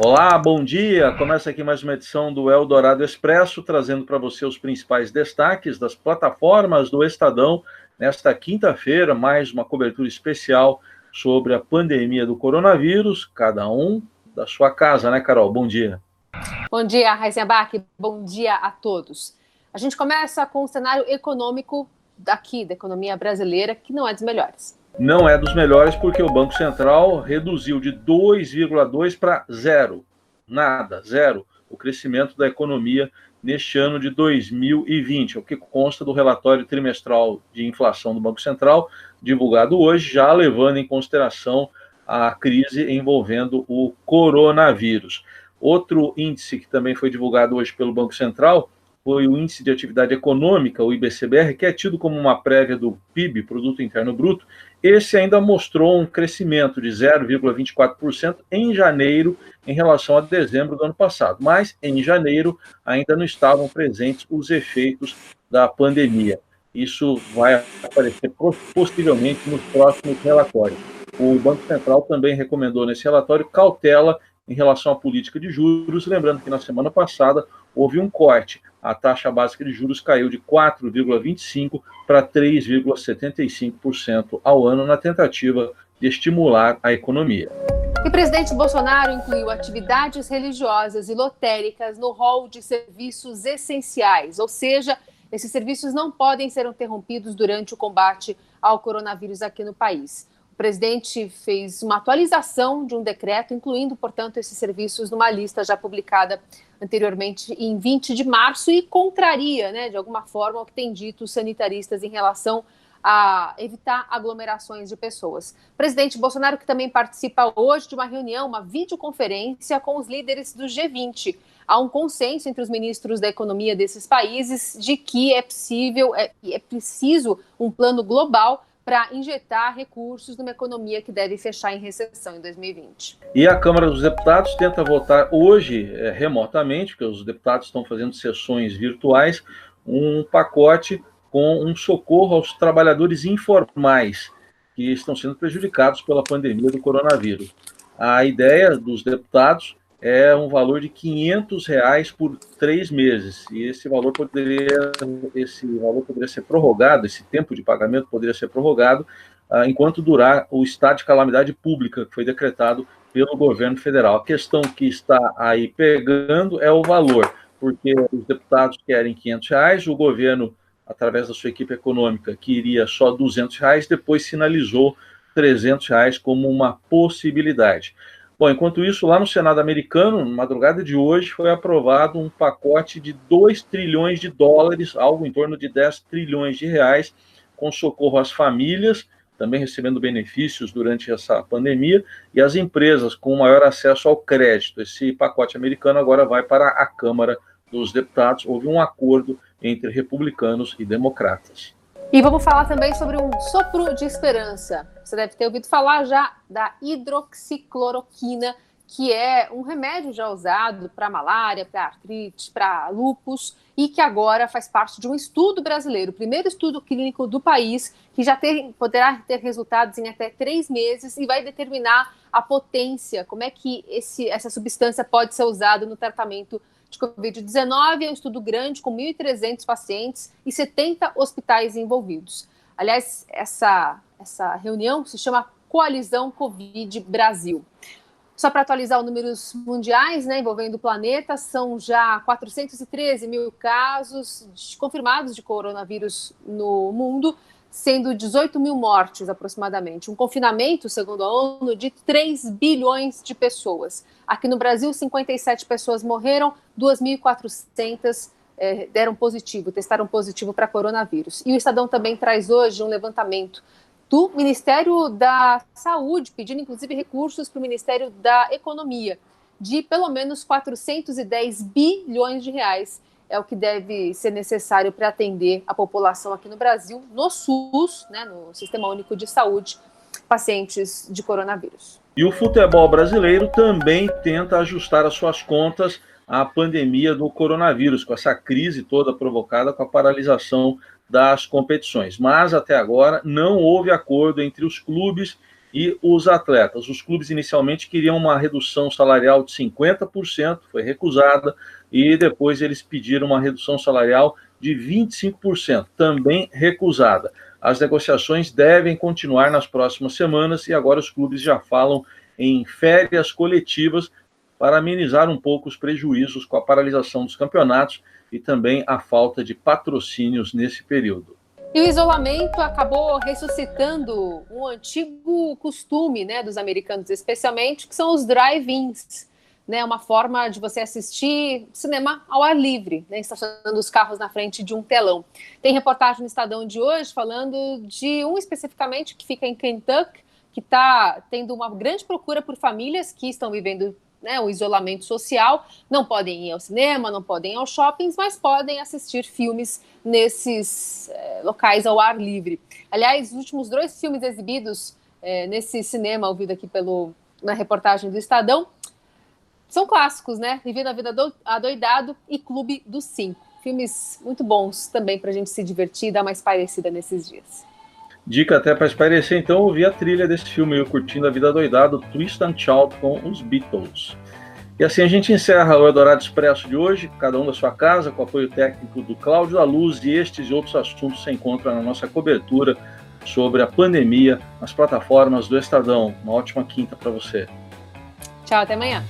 Olá, bom dia! Começa aqui mais uma edição do Eldorado Expresso, trazendo para você os principais destaques das plataformas do Estadão. Nesta quinta-feira, mais uma cobertura especial sobre a pandemia do coronavírus, cada um da sua casa, né, Carol? Bom dia. Bom dia, Raíssa Abac. Bom dia a todos. A gente começa com o cenário econômico daqui, da economia brasileira, que não é dos melhores. Não é dos melhores porque o Banco Central reduziu de 2,2 para zero. Nada, zero, o crescimento da economia neste ano de 2020, o que consta do relatório trimestral de inflação do Banco Central, divulgado hoje, já levando em consideração a crise envolvendo o coronavírus. Outro índice que também foi divulgado hoje pelo Banco Central foi o Índice de Atividade Econômica, o IBCBR, que é tido como uma prévia do PIB, Produto Interno Bruto. Esse ainda mostrou um crescimento de 0,24% em janeiro em relação a dezembro do ano passado, mas em janeiro ainda não estavam presentes os efeitos da pandemia. Isso vai aparecer possivelmente nos próximos relatórios. O Banco Central também recomendou nesse relatório cautela em relação à política de juros, lembrando que na semana passada houve um corte. A taxa básica de juros caiu de 4,25% para 3,75% ao ano, na tentativa de estimular a economia. E o presidente Bolsonaro incluiu atividades religiosas e lotéricas no rol de serviços essenciais, ou seja, esses serviços não podem ser interrompidos durante o combate ao coronavírus aqui no país. O presidente fez uma atualização de um decreto, incluindo, portanto, esses serviços numa lista já publicada anteriormente em 20 de março e contraria, de alguma forma, o que têm dito os sanitaristas em relação a evitar aglomerações de pessoas. O presidente Bolsonaro, que também participa hoje de uma reunião, uma videoconferência com os líderes do G20. Há um consenso entre os ministros da economia desses países de que é preciso um plano global para injetar recursos numa economia que deve fechar em recessão em 2020. E a Câmara dos Deputados tenta votar hoje, remotamente, porque os deputados estão fazendo sessões virtuais, um pacote com um socorro aos trabalhadores informais que estão sendo prejudicados pela pandemia do coronavírus. A ideia dos deputados é um valor de R$500 por 3 meses, e esse valor poderia ser prorrogado, esse tempo de pagamento poderia ser prorrogado enquanto durar o estado de calamidade pública que foi decretado pelo governo federal. A questão que está aí pegando é o valor, porque os deputados querem R$500, o governo, através da sua equipe econômica, queria só R$200, depois sinalizou R$300 como uma possibilidade. Bom, enquanto isso, lá no Senado americano, na madrugada de hoje, foi aprovado um pacote de $2 trilhões, algo em torno de R$10 trilhões, com socorro às famílias, também recebendo benefícios durante essa pandemia, e as empresas com maior acesso ao crédito. Esse pacote americano agora vai para a Câmara dos Deputados. Houve um acordo entre republicanos e democratas. E vamos falar também sobre um sopro de esperança. Você deve ter ouvido falar já da hidroxicloroquina, que é um remédio já usado para malária, para artrite, para lúpus, e que agora faz parte de um estudo brasileiro, o primeiro estudo clínico do país, que já poderá ter resultados em até 3 meses e vai determinar a potência, como é que essa substância pode ser usada no tratamento de Covid-19. É um estudo grande, com 1.300 pacientes e 70 hospitais envolvidos. Aliás, essa reunião se chama Coalizão Covid Brasil. Só para atualizar os números mundiais, envolvendo o planeta, são já 413 mil casos confirmados de coronavírus no mundo, sendo 18 mil mortes aproximadamente. Um confinamento, segundo a ONU, de 3 bilhões de pessoas. Aqui no Brasil, 57 pessoas morreram, 2.400 testaram positivo para coronavírus. E o Estadão também traz hoje um levantamento do Ministério da Saúde, pedindo inclusive recursos para o Ministério da Economia, de pelo menos 410 bilhões de reais. É o que deve ser necessário para atender a população aqui no Brasil, no SUS, no Sistema Único de Saúde, pacientes de coronavírus. E o futebol brasileiro também tenta ajustar as suas contas à pandemia do coronavírus, com essa crise toda provocada com a paralisação das competições. Mas, até agora, não houve acordo entre os clubes e os atletas. Os clubes inicialmente queriam uma redução salarial de 50%, foi recusada, e depois eles pediram uma redução salarial de 25%, também recusada. As negociações devem continuar nas próximas semanas e agora os clubes já falam em férias coletivas para amenizar um pouco os prejuízos com a paralisação dos campeonatos e também a falta de patrocínios nesse período. E o isolamento acabou ressuscitando um antigo costume, né, dos americanos, especialmente, que são os drive-ins, né, uma forma de você assistir cinema ao ar livre, né, estacionando os carros na frente de um telão. Tem reportagem no Estadão de hoje falando de um especificamente que fica em Kentucky, que está tendo uma grande procura por famílias que estão vivendo, né, o isolamento social, não podem ir ao cinema, não podem ir aos shoppings, mas podem assistir filmes nesses locais ao ar livre. Aliás, os últimos 2 filmes exibidos nesse cinema, ouvido aqui na reportagem do Estadão, são clássicos, né? Vivendo a Vida Adoidado e Clube dos 5. Filmes muito bons também para a gente se divertir e dar mais parecida nesses dias. Dica até para espairecer, então, ouvir a trilha desse filme, eu Curtindo a Vida Adoidado, Twist and Shout com os Beatles. E assim a gente encerra o Eldorado Expresso de hoje, cada um da sua casa, com apoio técnico do Cláudio da Luz, e estes e outros assuntos se encontram na nossa cobertura sobre a pandemia nas plataformas do Estadão. Uma ótima quinta para você. Tchau, até amanhã.